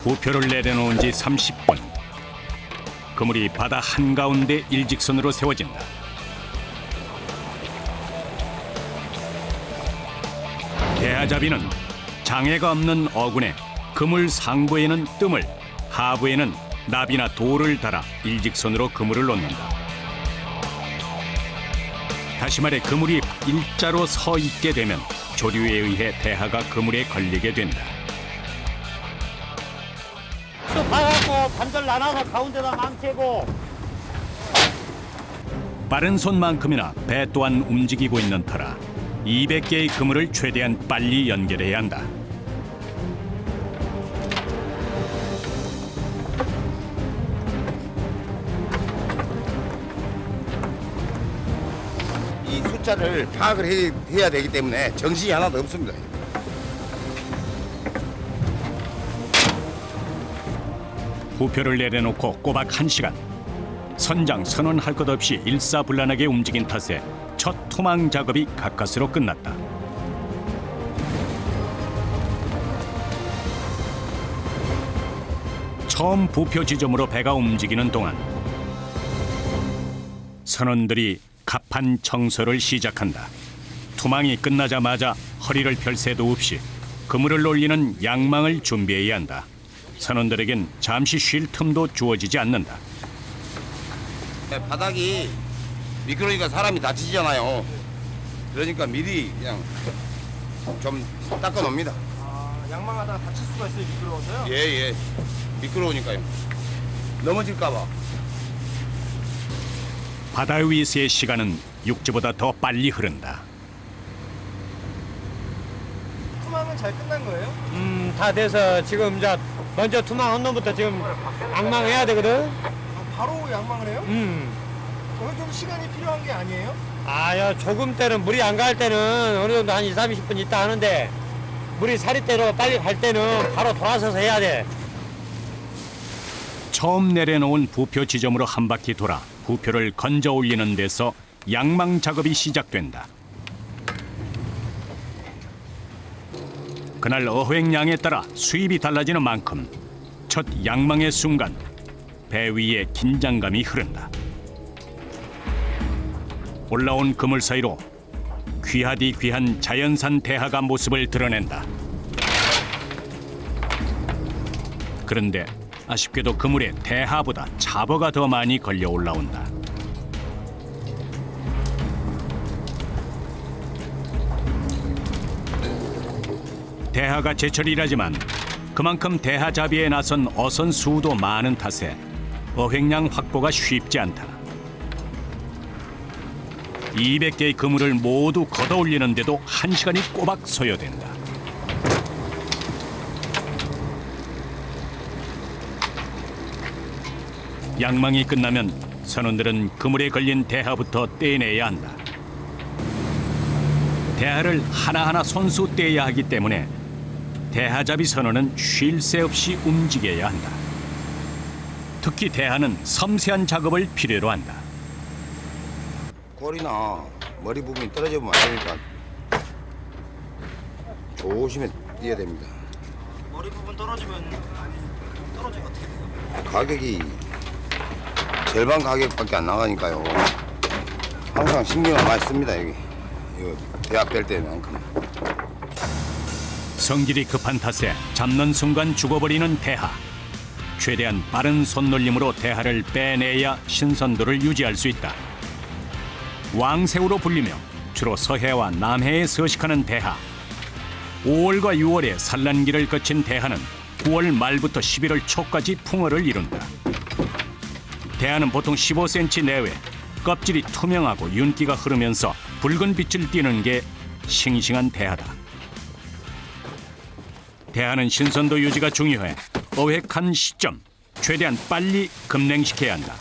부표를 내려놓은 지 30분. 그물이 바다 한가운데 일직선으로 세워진다. 대하잡이는 장애가 없는 어군에 그물 상부에는 뜸을, 하부에는 나비나 돌을 달아 일직선으로 그물을 놓는다. 다시 말해 그물이 일자로 서 있게 되면 조류에 의해 대하가 그물에 걸리게 된다. 또 봐갖고 반절 나눠서 가운데다 망치고. 빠른 손만큼이나 배 또한 움직이고 있는 터라 200개의 그물을 최대한 빨리 연결해야 한다. 이 숫자를 파악을 해야 되기 때문에 정신이 하나도 없습니다. 부표를 내려놓고 꼬박 1시간. 선장 선원할 것 없이 일사불란하게 움직인 탓에 첫 토망 작업이 가까스로 끝났다. 처음 부표 지점으로 배가 움직이는 동안 선원들이 갑판 청소를 시작한다. 토망이 끝나자마자 허리를 펼 새도 없이 그물을 올리는 양망을 준비해야 한다. 선원들에겐 잠시 쉴 틈도 주어지지 않는다. 바닥이 미끄러우니까 사람이 다치잖아요. 그러니까 미리 그냥 좀 닦아 놓습니다. 양망하다가 다칠 수가 있어요, 미끄러워서요? 예. 미끄러우니까요. 넘어질까 봐. 바다 위에서의 시간은 육지보다 더 빨리 흐른다. 투망은 잘 끝난 거예요? 다 돼서 지금 이제 먼저 투망한 놈부터 지금 양망해야 되거든. 바로 양망을 해요? 어느 정도 시간이 필요한 게 아니에요? 야, 조금 때는 물이 안 갈 때는 어느 정도 한 20-30분 있다 하는데 물이 사리대로 빨리 갈 때는 바로 돌아서서 해야 돼. 처음 내려놓은 부표 지점으로 한 바퀴 돌아 부표를 건져 올리는 데서 양망 작업이 시작된다. 그날 어획량에 따라 수입이 달라지는 만큼 첫 양망의 순간 배 위에 긴장감이 흐른다. 올라온 그물 사이로 귀하디 귀한 자연산 대하가 모습을 드러낸다. 그런데 아쉽게도 그물에 대하보다 잡어가 더 많이 걸려 올라온다. 대하가 제철이라지만 그만큼 대하잡이에 나선 어선 수도 많은 탓에 어획량 확보가 쉽지 않다. 200개의 그물을 모두 걷어 올리는데도 1시간이 꼬박 소요된다. 양망이 끝나면 선원들은 그물에 걸린 대하부터 떼내야 한다. 대하를 하나하나 손수 떼야 하기 때문에 대하잡이 선원은 쉴 새 없이 움직여야 한다. 특히 대하는 섬세한 작업을 필요로 한다. 꼬리나 머리 부분이 떨어지면 안 되니까 조심히 뛰어야 됩니다. 머리 부분 떨어지면 어떻게 돼요? 가격이 절반 가격밖에 안 나가니까요. 항상 신경을 많이 씁니다. 여기 이거 대학 뺄 때만큼. 성질이 급한 탓에 잡는 순간 죽어버리는 대하. 최대한 빠른 손놀림으로 대하를 빼내야 신선도를 유지할 수 있다. 왕새우로 불리며 주로 서해와 남해에 서식하는 대하. 5월과 6월에 산란기를 거친 대하는 9월 말부터 11월 초까지 풍어를 이룬다. 대하는 보통 15cm 내외, 껍질이 투명하고 윤기가 흐르면서 붉은 빛을 띠는 게 싱싱한 대하다. 대하는 신선도 유지가 중요해 어획한 시점 최대한 빨리 급냉시켜야 한다.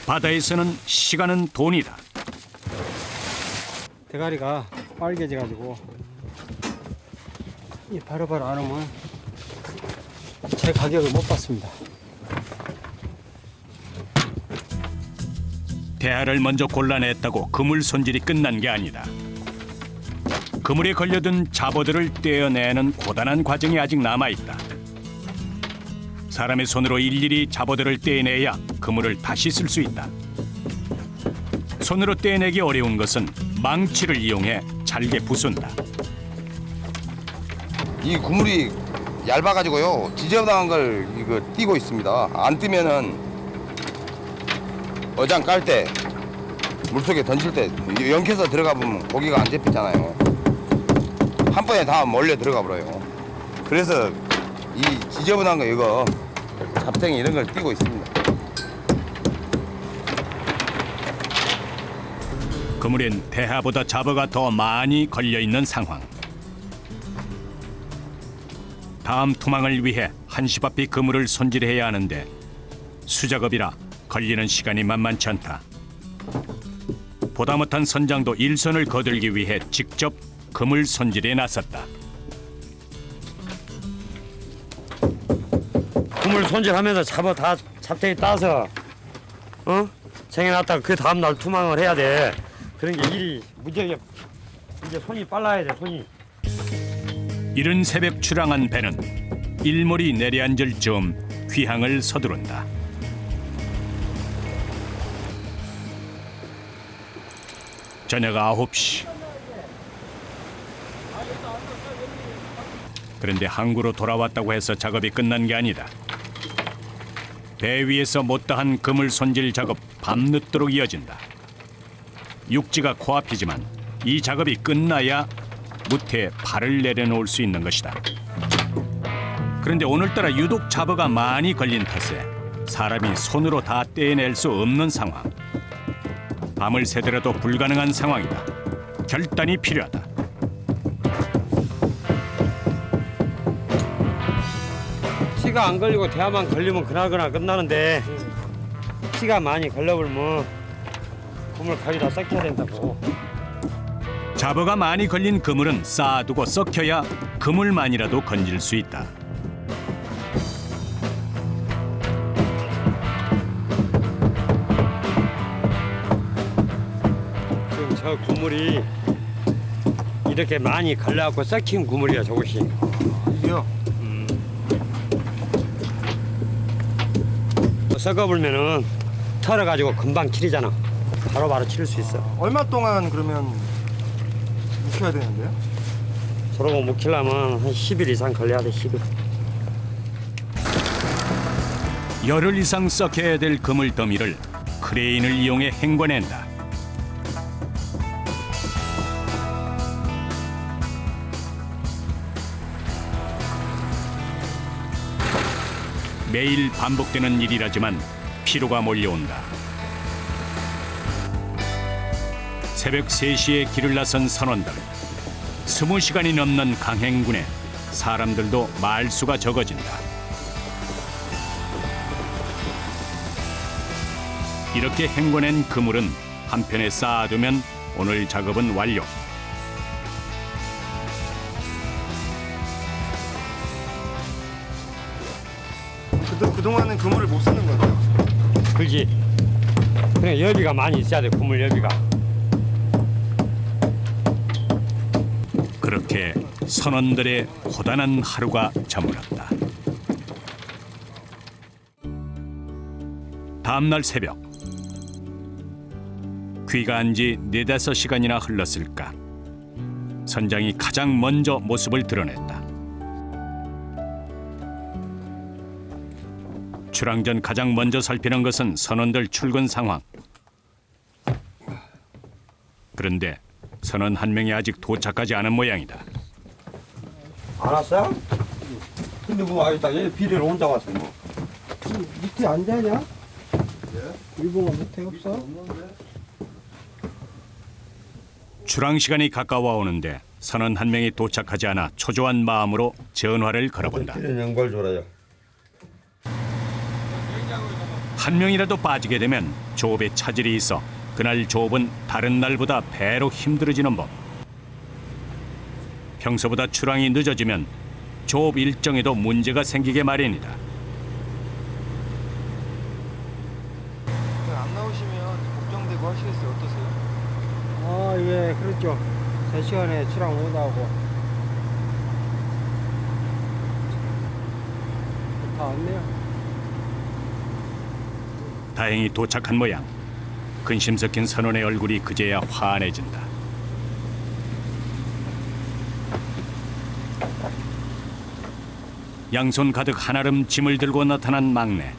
바다에서는 시간은 돈이다. 대가리가 빨개져가지고 이 바로바로 안 오면 제 가격을 못 받습니다. 대하를 먼저 골라냈다고 그물 손질이 끝난 게 아니다. 그물에 걸려든 잡어들을 떼어내는 고단한 과정이 아직 남아있다. 사람의 손으로 일일이 잡어들을 떼내야 그물을 다시 쓸 수 있다. 손으로 떼내기 어려운 것은 망치를 이용해 잘게 부순다. 이 그물이 얇아가지고요. 지저분한 걸 이거 띄고 있습니다. 안 뜨면은 어장 깔 때 물속에 던질 때 연켜서 들어가 보면 고기가 안 잡히잖아요. 한 번에 다 몰려 들어가 버려요. 그래서 이 지저분한 거 이거 잡탱이 이런 걸 띄고 있습니다. 그물엔 대하보다 잡어가 더 많이 걸려있는 상황. 다음 투망을 위해 한시바삐 그물을 손질해야 하는데 수작업이라 걸리는 시간이 만만치 않다. 보다 못한 선장도 일선을 거들기 위해 직접 그물 손질에 나섰다. 그물 손질하면서 잡어 다 잡탱이 따서 쟁여놨다가 그 다음날 투망을 해야 돼. 그런 게 일이 무지하게 이제 손이 빨라야 돼, 손이. 이른 새벽 출항한 배는 일몰이 내려앉을 즈음 귀향을 서두른다. 저녁 9시. 그런데 항구로 돌아왔다고 해서 작업이 끝난 게 아니다. 배 위에서 못다한 그물 손질 작업 밤늦도록 이어진다. 육지가 코앞이지만 이 작업이 끝나야 무태에 발을 내려놓을 수 있는 것이다. 그런데 오늘따라 유독 잡어가 많이 걸린 탓에 사람이 손으로 다 떼낼 수 없는 상황. 밤을 새더라도 불가능한 상황이다. 결단이 필요하다. 치가 안 걸리고 대야만 걸리면 그날그날 끝나는데 치가 많이 걸려버리면 그물 가위다 썩혀야 된다고. 잡어가 많이 걸린 그물은 쌓아두고 썩혀야 그물만이라도 건질 수 있다. 지금 저 그물이 이렇게 많이 걸려갖고 썩힌 그물이야, 저것이. 이요. 썩어버리면은 털어가지고 금방 킬이잖아. 바로바로 칠 수 있어. 얼마 동안 그러면 묵혀야 되는데요? 저러고 묵히려면 한 10일 이상 걸려야 돼, 10일. 열흘 이상 썩혀야 될 그물 더미를 크레인을 이용해 헹궈낸다. 매일 반복되는 일이라지만 피로가 몰려온다. 새벽 3시에 길을 나선 선원들. 20시간이 넘는 강행군에 사람들도 말수가 적어진다. 이렇게 헹궈낸 그물은 한편에 쌓아두면 오늘 작업은 완료. 그동안은 그물을 못 쓰는 거죠? 그렇지. 그냥 여비가 많이 있어야 돼, 그물 여비가. 그렇게 선원들의 고단한 하루가 저물었다. 다음 날 새벽. 귀가한 지 4~5시간이나 흘렀을까. 선장이 가장 먼저 모습을 드러냈다. 출항 전 가장 먼저 살피는 것은 선원들 출근 상황. 그런데 선원 한 명이 아직 도착하지 않은 모양이다. 안 왔어? 근데 뭐 아니다, 얘 비료를 혼자 왔어 뭐. 밑에 안 자냐? 일본어 밑에 없어? 출항 시간이 가까워 오는데 선원 한 명이 도착하지 않아 초조한 마음으로 전화를 걸어본다. 이런 연골 줘라요. 한 명이라도 빠지게 되면 조업에 차질이 있어 그날 조업은 다른 날보다 배로 힘들어지는 법. 평소보다 출항이 늦어지면 조업 일정에도 문제가 생기게 마련이다. 안 나오시면 걱정되고 하시겠어요? 어떠세요? 아, 예, 그렇죠. 3시간에 출항 못하고 다 왔네요. 다행히 도착한 모양. 근심 섞인 선원의 얼굴이 그제야 환해진다. 양손 가득 한아름 짐을 들고 나타난 막내.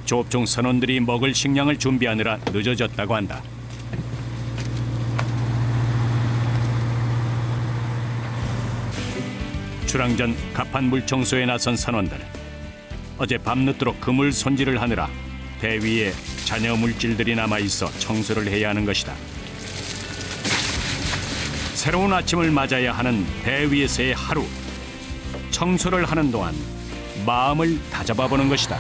조업종 선원들이 먹을 식량을 준비하느라 늦어졌다고 한다. 출항 전 갑판 물 청소에 나선 선원들. 어제 밤늦도록 그물 손질을 하느라 배 위에 잔여 물질들이 남아있어 청소를 해야 하는 것이다. 새로운 아침을 맞아야 하는 배 위에서의 하루. 청소를 하는 동안 마음을 다잡아보는 것이다.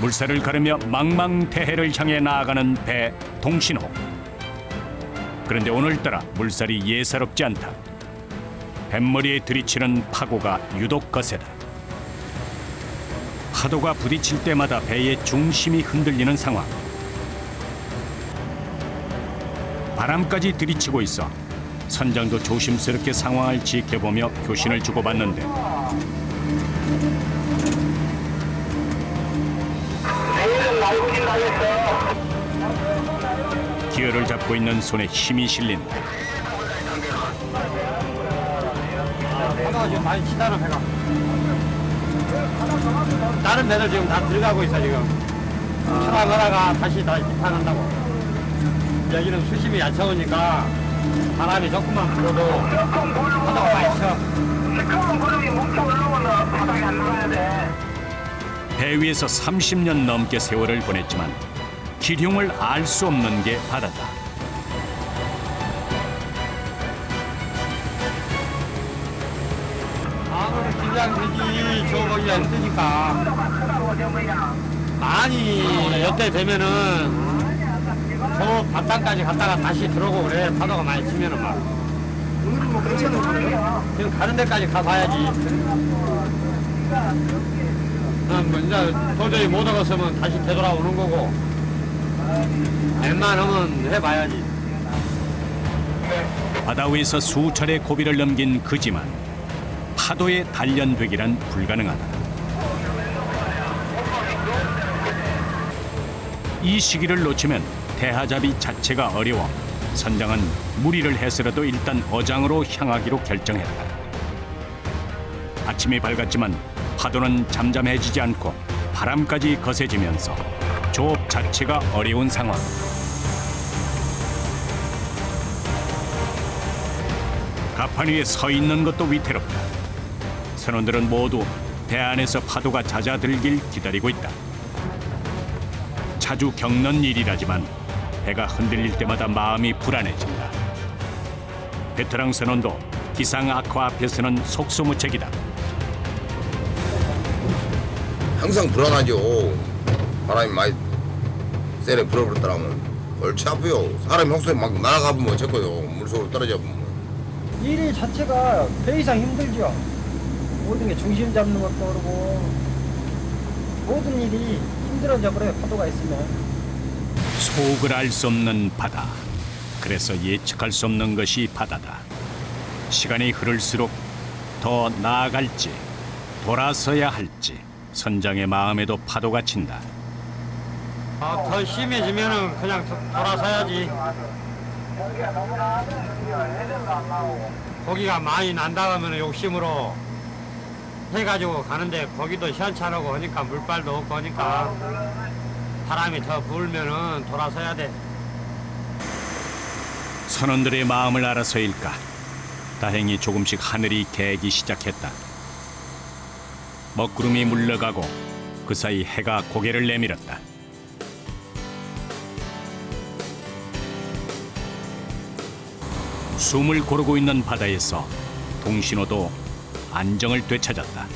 물살을 가르며 망망대해를 향해 나아가는 배 동신호. 그런데 오늘따라 물살이 예사롭지 않다. 뱃머리에 들이치는 파고가 유독 거세다. 파도가 부딪힐 때마다 배의 중심이 흔들리는 상황. 바람까지 들이치고 있어 선장도 조심스럽게 상황을 지켜보며 교신을 주고받는데 기어를 잡고 있는 손에 힘이 실린다. 파도가 지금 많이 치다는 배가. 다른 배들 지금 다 들어가고 있어 지금. 출항하다가 다시 입항한다고. 여기는 수심이 얕아오니까 바람이 조금만 불어도 파도가 많이 쳐. 배 위에서 30년 넘게 세월을 보냈지만 기룡을 알 수 없는 게 바다다. 아무리 긴장되지 저거기가 힘드니까 많이 여태 되면은 저 바닥까지 갔다가 다시 들어오고 그래. 파도가 많이 치면은 막 오늘은 뭐 괜찮은 거예요? 지금 가는 데까지 가봐야지. 뭐 이제 도저히 못 얻었으면 다시 되돌아오는 거고 웬만하면 해봐야지. 바다 위에서 수차례 고비를 넘긴 그지만 파도에 단련되기란 불가능하다. 이 시기를 놓치면 대하잡이 자체가 어려워 선장은 무리를 해서라도 일단 어장으로 향하기로 결정했다. 아침이 밝았지만 파도는 잠잠해지지 않고 바람까지 거세지면서 조업 자체가 어려운 상황. 갑판 위에 서 있는 것도 위태롭다. 선원들은 모두 배 안에서 파도가 잦아들길 기다리고 있다. 자주 겪는 일이라지만 배가 흔들릴 때마다 마음이 불안해진다. 베테랑 선원도 기상 악화 앞에서는 속수무책이다. 항상 불안하죠. 바람이 많이 세게 불어버렸더라면 얼치 아프요. 사람이 혹시 막 날아가보면 어쩔거요. 물속으로 떨어져 보면. 일 자체가 배 이상 힘들죠. 모든 게 중심 잡는 것도 그렇고 모든 일이 힘들어져 버려요. 파도가 있으면. 속을 알 수 없는 바다. 그래서 예측할 수 없는 것이 바다다. 시간이 흐를수록 더 나아갈지 돌아서야 할지 선장의 마음에도 파도가 친다. 더 심해지면은 그냥 돌아서야지. 고기가 많이 난다 하면 욕심으로 해가지고 가는데 거기도 시원찮고 하니까 물발도 없고 하니까 바람이 더 불면은 돌아서야 돼. 선원들의 마음을 알아서일까? 다행히 조금씩 하늘이 개기 시작했다. 먹구름이 물러가고 그 사이 해가 고개를 내밀었다. 숨을 고르고 있는 바다에서 동신호도 안정을 되찾았다.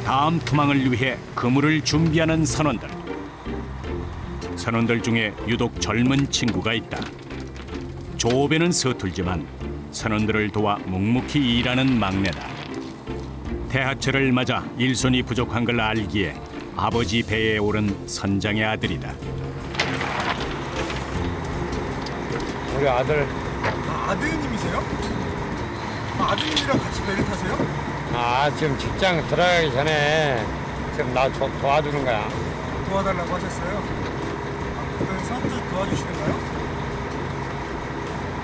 다음 투망을 위해 그물을 준비하는 선원들. 선원들 중에 유독 젊은 친구가 있다. 조업에는 서툴지만 선원들을 도와 묵묵히 일하는 막내다. 대하철을 맞아 일손이 부족한 걸 알기에 아버지 배에 오른 선장의 아들이다. 우리 아들. 아, 아드님이세요? 아, 아드님이랑 같이 배를 타세요? 지금 직장 들어가기 전에 지금 나 도와주는 거야. 도와달라고 하셨어요? 아, 그러면 사람들 도와주시는가요?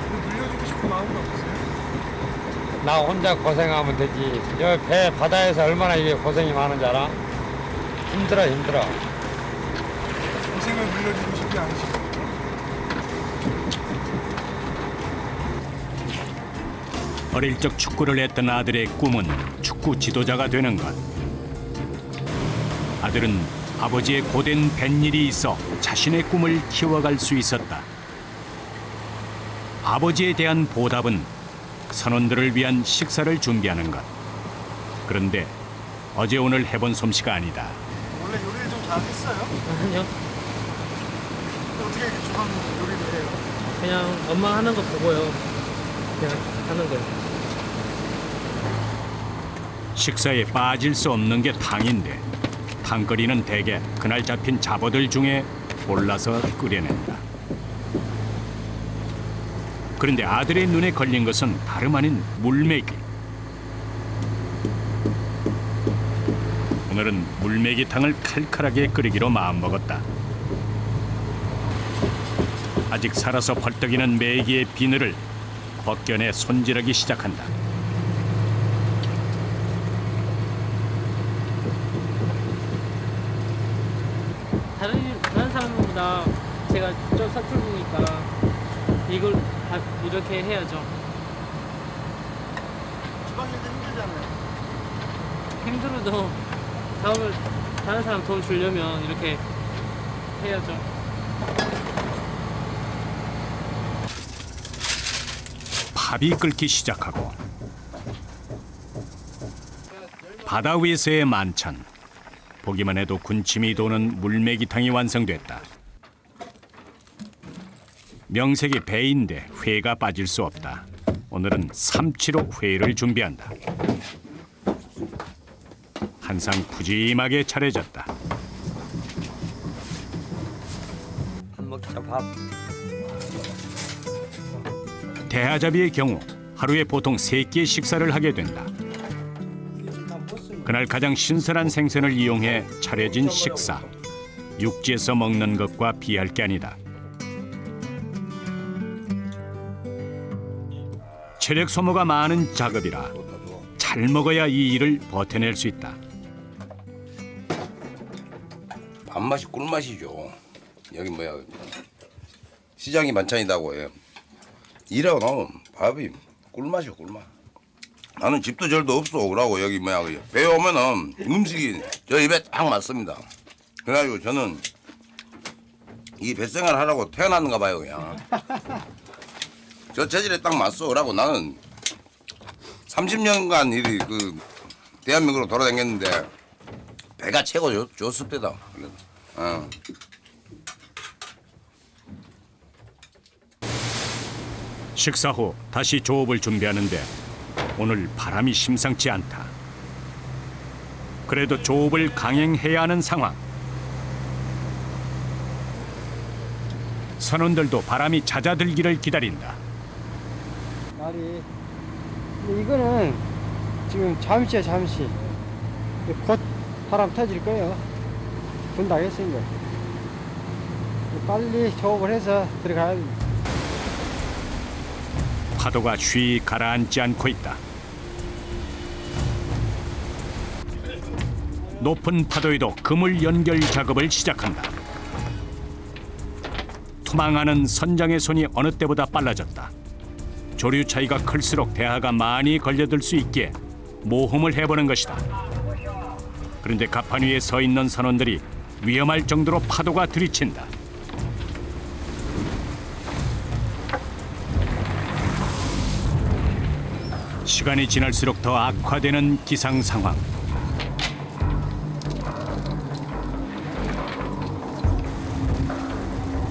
근데 물려주고 싶은 마음은 없으세요? 나 혼자 고생하면 되지. 여기 배 바다에서 얼마나 이게 고생이 많은지 알아? 힘들어. 동생을 물려주고 싶지 않으시고. 어릴 적 축구를 했던 아들의 꿈은 축구 지도자가 되는 것. 아들은 아버지의 고된 뱃일이 있어 자신의 꿈을 키워갈 수 있었다. 아버지에 대한 보답은 선원들을 위한 식사를 준비하는 것. 그런데 어제 오늘 해본 솜씨가 아니다. 원래 요리를 좀 잘했어요? 아니요. 어떻게 이렇게 주방 요리를 해요? 그냥 엄마 하는 거 보고요. 그냥 하는 거예요. 식사에 빠질 수 없는 게 탕인데 탕거리는 대개 그날 잡힌 잡어들 중에 골라서 끓여낸다. 그런데 아들의 눈에 걸린 것은 다름 아닌 물메기. 오늘은 물메기탕을 칼칼하게 끓이기로 마음먹었다. 아직 살아서 벌떡이는 메기의 비늘을 벗겨내 손질하기 시작한다. 다른 사람보다 제가 좀 서툴으니까 이걸 이렇게 해야죠. 주방일도 힘들잖아요. 힘들어도 다른 사람 돈 주려면 이렇게 해야죠. 밥이 끓기 시작하고 바다 위에서의 만찬. 보기만 해도 군침이 도는 물메기탕이 완성됐다. 명색이 배인데 회가 빠질 수 없다. 오늘은 삼치로 회를 준비한다. 한 상 푸짐하게 차려졌다. 밥 먹자, 밥. 대하잡이의 경우 하루에 보통 3끼의 식사를 하게 된다. 그날 가장 신선한 생선을 이용해 차려진 식사. 육지에서 먹는 것과 비할 게 아니다. 체력 소모가 많은 작업이라 잘 먹어야 이 일을 버텨낼 수 있다. 밥맛이 꿀맛이죠. 여기 시장이 만찬이다고 해요. 일하고 나면 밥이 꿀맛이요, 꿀맛. 나는 집도 절도 없어. 그러고 여기 배 오면은 음식이 저 입에 딱 맞습니다. 그래가지고 저는 이 뱃생활 하라고 태어났는가 봐요, 그냥. 저 체질에 딱 맞서. 그러고 나는 30년간 일이 대한민국으로 돌아다녔는데 배가 최고 좋을 때다. 식사 후 다시 조업을 준비하는데 오늘 바람이 심상치 않다. 그래도 조업을 강행해야 하는 상황. 선원들도 바람이 잦아들기를 기다린다. 날이. 근데 이거는 지금 잠시야, 잠시. 곧 바람 터질 거예요. 분다 했으니까. 빨리 조업을 해서 들어가야 됩니다. 파도가 쉬 가라앉지 않고 있다. 높은 파도에도 그물 연결 작업을 시작한다. 투망하는 선장의 손이 어느 때보다 빨라졌다. 조류 차이가 클수록 대하가 많이 걸려들 수 있기에 모험을 해보는 것이다. 그런데 갑판 위에 서 있는 선원들이 위험할 정도로 파도가 들이친다. 시간이 지날수록 더 악화되는 기상 상황.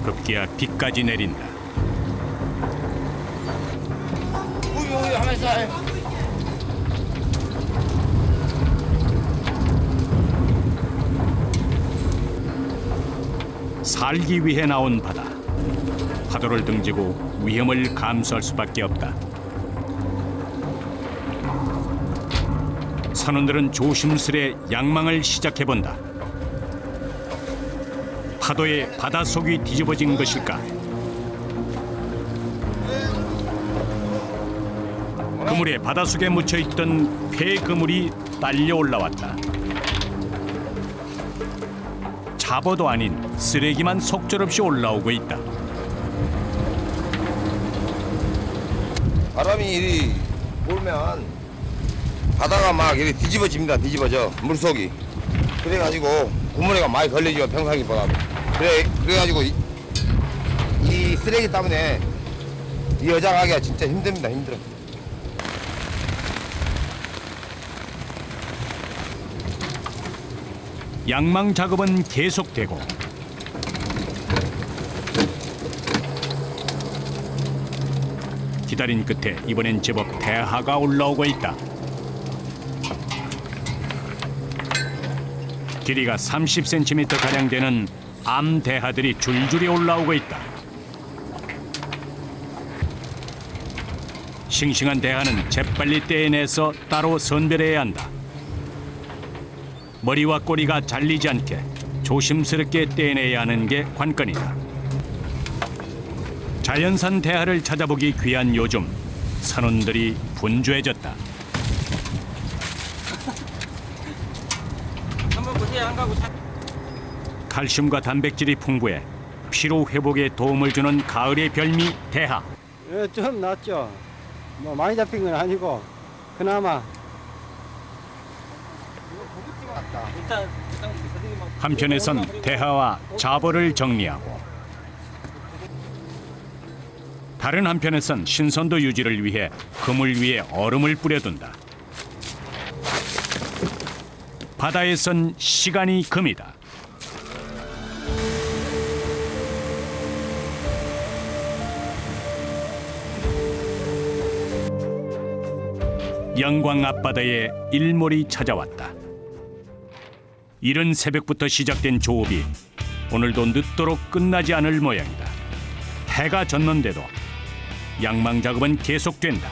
급기야 비까지 내린다. 살기 위해 나온 바다. 파도를 등지고 위험을 감수할 수밖에 없다. 선원들은 조심스레 양망을 시작해본다. 파도에 바닷속이 뒤집어진 것일까? 그물에 바닷속에 묻혀있던 폐 그물이 딸려 올라왔다. 잡어도 아닌 쓰레기만 속절없이 올라오고 있다. 바람이 이리 불면 바다가 막 이렇게 뒤집어집니다. 뒤집어져 물속이. 그래가지고 그물에가 많이 걸리죠. 평상시보다. 그래가지고 이 쓰레기 때문에 이 여장하기가 진짜 힘듭니다. 힘들어. 양망 작업은 계속되고 기다린 끝에 이번엔 제법 대하가 올라오고 있다. 길이가 30cm 가량 되는 암대하들이 줄줄이 올라오고 있다. 싱싱한 대하는 재빨리 떼내서 따로 선별해야 한다. 머리와 꼬리가 잘리지 않게 조심스럽게 떼내야 하는 게 관건이다. 자연산 대하를 찾아보기 귀한 요즘 선원들이 분주해졌다. 칼슘과 단백질이 풍부해 피로 회복에 도움을 주는 가을의 별미 대하. 좀 낫죠. 뭐 많이 잡힌 건 아니고 그나마. 한편에선 대하와 잡어를 정리하고 다른 한편에선 신선도 유지를 위해 그물 위에 얼음을 뿌려둔다. 바다에선 시간이 금이다. 영광 앞바다에 일몰이 찾아왔다. 이른 새벽부터 시작된 조업이 오늘도 늦도록 끝나지 않을 모양이다. 해가 졌는데도 양망 작업은 계속된다.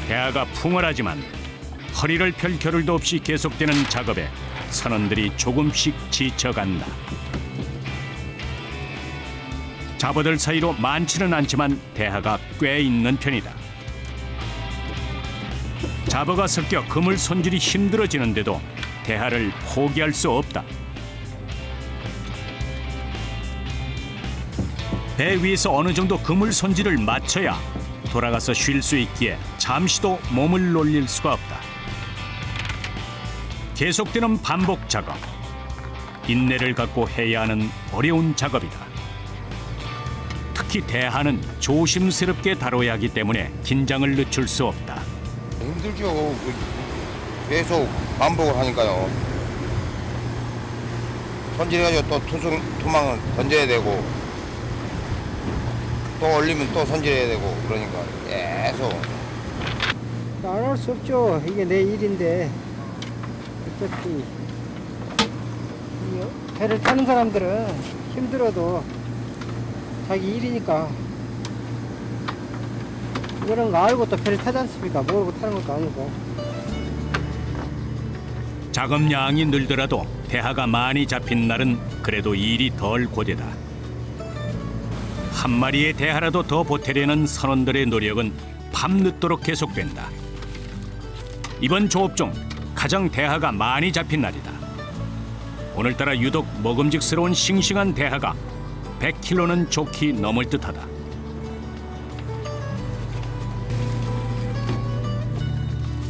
대하가 풍월하지만 허리를 펼 겨를도 없이 계속되는 작업에 선원들이 조금씩 지쳐간다. 잡어들 사이로 많지는 않지만 대하가 꽤 있는 편이다. 잡어가 섞여 그물 손질이 힘들어지는데도 대하를 포기할 수 없다. 배 위에서 어느 정도 그물 손질을 마쳐야 돌아가서 쉴 수 있기에 잠시도 몸을 놀릴 수가 없다. 계속되는 반복 작업. 인내를 갖고 해야 하는 어려운 작업이다. 특히 대하는 조심스럽게 다뤄야 하기 때문에 긴장을 늦출 수 없다. 힘들죠. 계속 반복을 하니까요. 손질해가지고 또 투망을 던져야 되고 또 올리면 또 손질해야 되고 그러니까 계속. 안 할 수 없죠. 이게 내 일인데 어차피 이 배를 타는 사람들은 힘들어도 자기 일이니까 이런 거 알고 또 배를 타지 않습니까? 모르고 타는 것도 아니고. 작업량이 늘더라도 대하가 많이 잡힌 날은 그래도 일이 덜 고되다. 한 마리의 대하라도 더 보태려는 선원들의 노력은 밤늦도록 계속된다. 이번 조업 중 가장 대하가 많이 잡힌 날이다. 오늘따라 유독 먹음직스러운 싱싱한 대하가 100kg는 좋게 넘을 듯하다.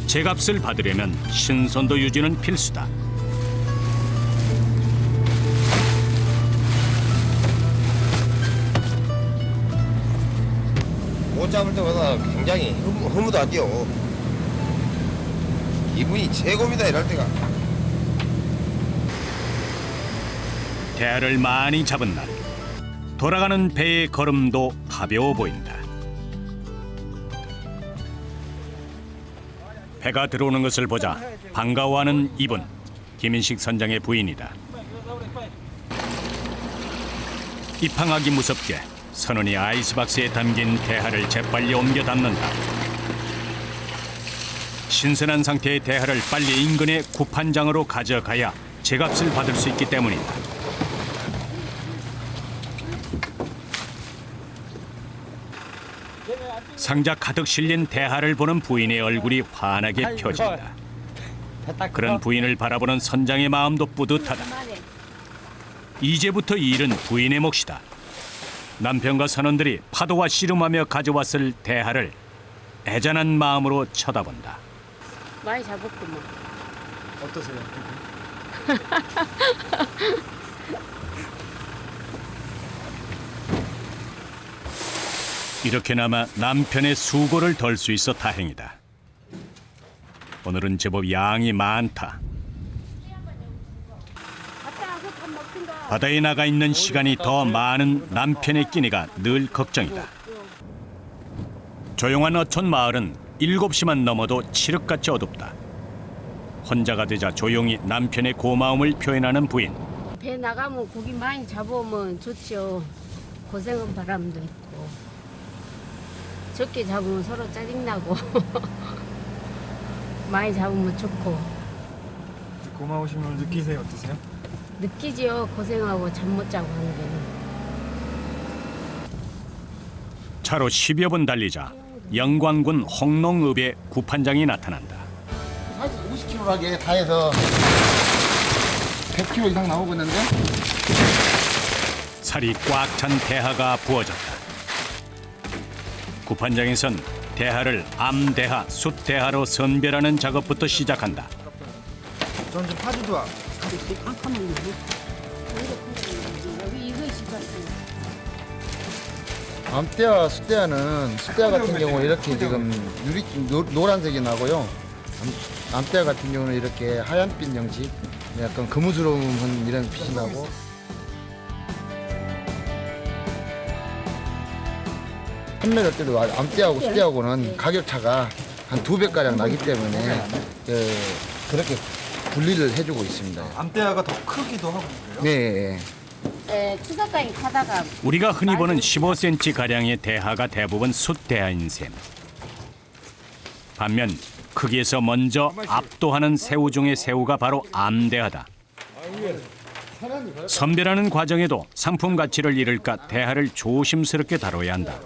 제값을 받으려면 신선도 유지는 필수다. 못 잡을 때보다 굉장히 흐뭇하죠. 기분이 최고입니다. 이럴 때가. 대하를 많이 잡은 날, 돌아가는 배의 걸음도 가벼워 보인다. 배가 들어오는 것을 보자 반가워하는 이분, 김인식 선장의 부인이다. 입항하기 무섭게 선원이 아이스박스에 담긴 대하를 재빨리 옮겨 담는다. 신선한 상태의 대하를 빨리 인근의 구판장으로 가져가야 제값을 받을 수 있기 때문이다. 상자 가득 실린 대하를 보는 부인의 얼굴이 환하게 펴진다. 그런 부인을 바라보는 선장의 마음도 뿌듯하다. 이제부터 이 일은 부인의 몫이다. 남편과 선원들이 파도와 씨름하며 가져왔을 대하를 애잔한 마음으로 쳐다본다. 많이 잡았구만. 어떠세요? 이렇게나마 남편의 수고를 덜 수 있어 다행이다. 오늘은 제법 양이 많다. 바다에 나가 있는 시간이 더 많은 남편의 끼니가 늘 걱정이다. 조용한 어촌 마을은 7시만 넘어도 칠흑같이 어둡다. 혼자가 되자 조용히 남편의 고마움을 표현하는 부인. 배 나가면 고기 많이 잡으면 좋죠. 고생한 바람도 있고. 적게 잡으면 서로 짜증나고. 많이 잡으면 좋고. 고마우심을 느끼세요? 어떠세요? 느끼지요. 고생하고 잠 못 자고 하는 게. 차로 10여 분 달리자 영광군 홍농읍의 구판장이 나타난다. 사실 50kg하게 다 해서 100kg 이상 나오겠는데? 살이 꽉 찬 대하가 부어졌다. 구판장에선 대하를 암대하, 숫대하로 선별하는 작업부터 시작한다. 전 좀 파지도 여기 이거 있었어요. 암대하, 숫대하 같은 경우 이렇게 지금 노란색이 나고요. 암대하 같은 경우는 이렇게 하얀빛 형식, 약간 거무스러운 이런 빛이 나고. 판매할 때도 암대하고 숫대하고는 가격 차가 한 2배가량 나기 때문에 그렇게 분리를 해주고 있습니다. 암대하가 더 크기도 하고 그래요? 네. 네, 추석까지 가다가 우리가 흔히 보는 15cm 가량의 대하가 대부분 숫대하인 셈. 반면 크기에서 먼저 압도하는 새우 중의 새우가 바로 암대하다. 선별하는 과정에도 상품 가치를 잃을까 대하를 조심스럽게 다뤄야 한다.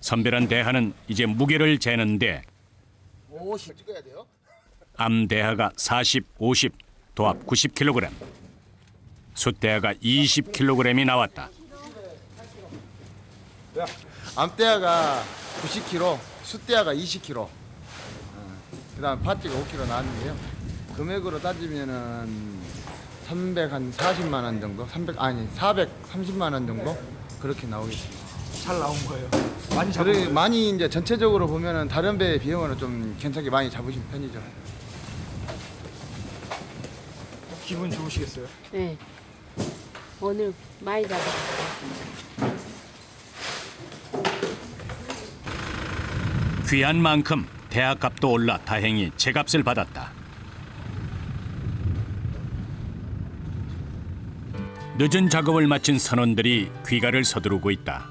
선별한 대하는 이제 무게를 재는데 암대하가 40, 50, 도합 90kg, 숫대하가 20kg이 나왔다. 암대하가 90kg, 숫대하가 20kg. 그다음 팥찌가 5kg 나왔는데요. 금액으로 따지면은 340만 원 정도, 430만 원 정도 그렇게 나오겠습니다. 잘 나온 거예요. 많이 잡은 거예요. 많이 이제 전체적으로 보면은 다른 배 비용으로 좀 괜찮게 많이 잡으신 편이죠. 기분 좋으시겠어요? 네. 오늘 많이 잡았어요. 귀한 만큼 대하값도 올라 다행히 제값을 받았다. 늦은 작업을 마친 선원들이 귀가를 서두르고 있다.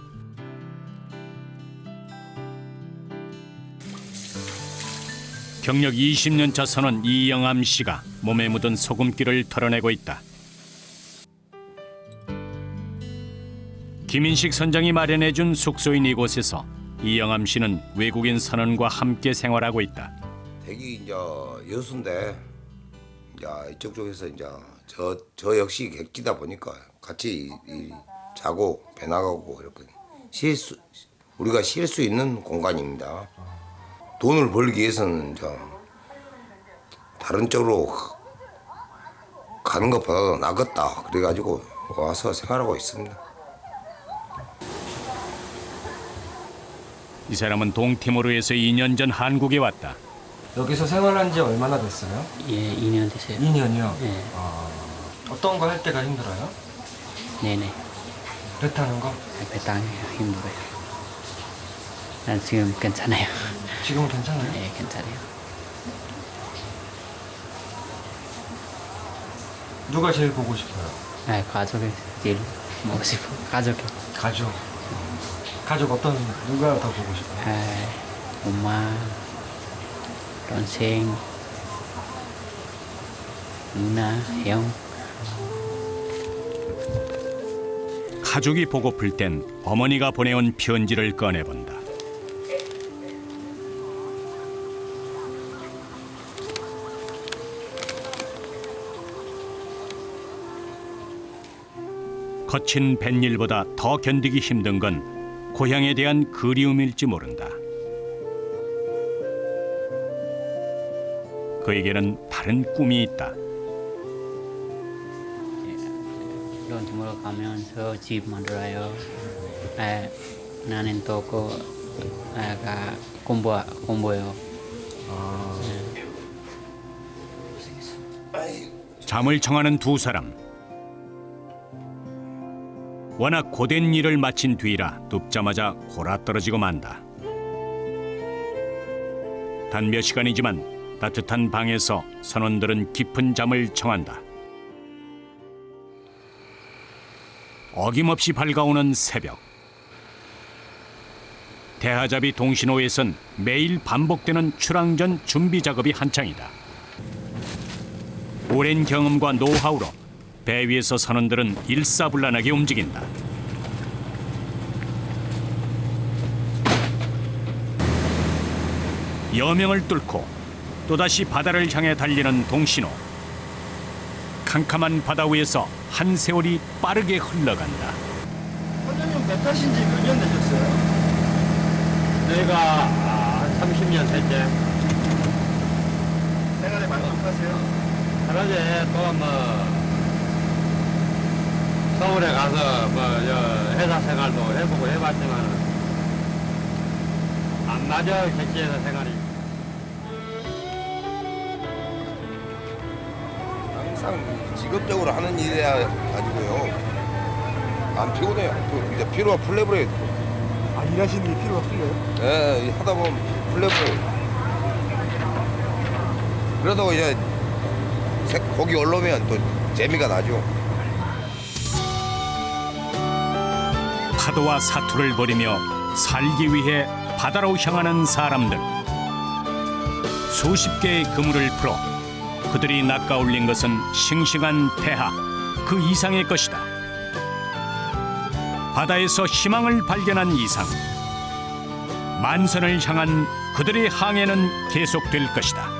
경력 20년 차 선원 이영암 씨가 몸에 묻은 소금기를 털어내고 있다. 김인식 선장이 마련해준 숙소인 이곳에서 이영암 씨는 외국인 선원과 함께 생활하고 있다. 댁이 이제 여수인데 이제 이쪽 쪽에서 이제 저 역시 객지다 보니까 같이 자고 배 나가고 이렇게 우리가 쉴 수 있는 공간입니다. 돈을 벌기 위해서는 이제 다른 쪽으로 가는 것보다 낫겠다. 그래가지고 와서 생활하고 있습니다. 이 사람은 동티모르에서 2년 전 한국에 왔다. 여기서 생활한 지 얼마나 됐어요? 예, 2년 됐어요. 2년이요? 예. 어떤 거 할 때가 힘들어요? 네네. 배 타는 거? 배 타는 게 힘들어요. 난 지금 괜찮아요. 지금은 괜찮아요? 네, 괜찮아요. 누가 제일 보고 싶어요? 가족이 제일 보고 싶어. 가족. 가족. 가족 어떤 누가 더 보고 싶어요? 엄마, 동생, 누나, 형. 가족이 보고플 땐 어머니가 보내온 편지를 꺼내본다. 거친 뱃일보다 더 견디기 힘든 건 고향에 대한 그리움일지 모른다. 그에게는 다른 꿈이 있다. 런팀으로 가면서 집 만들어요. 나는 또 공부요. 잠을 청하는 두 사람. 워낙 고된 일을 마친 뒤라 눕자마자 골아떨어지고 만다. 단 몇 시간이지만 따뜻한 방에서 선원들은 깊은 잠을 청한다. 어김없이 밝아오는 새벽. 대하잡이 동신호에선 매일 반복되는 출항전 준비 작업이 한창이다. 오랜 경험과 노하우로 배 위에서 선원들은 일사불란하게 움직인다. 여명을 뚫고 또다시 바다를 향해 달리는 동신호. 캄캄한 바다 위에서 한 세월이 빠르게 흘러간다. 선장님 배 타신 지 몇 년 되셨어요? 저희가 30년 셋째. 생활에 만족하세요? 그러지 또 서울에 가서 회사 생활도 해보고 해봤지만 안 맞아 객지에서 생활이. 항상 직업적으로 하는 일이라 가지고요. 안 피곤해요. 이제 피로가 풀려버려요. 아, 일하시는 게 피로가 풀려요? 예, 하다 보면 풀려버려요. 그러다가 이제 고기 올라오면 또 재미가 나죠. 파도와 사투를 벌이며 살기 위해 바다로 향하는 사람들. 수십 개의 그물을 풀어 그들이 낚아올린 것은 싱싱한 대하, 그 이상의 것이다. 바다에서 희망을 발견한 이상, 만선을 향한 그들의 항해는 계속될 것이다.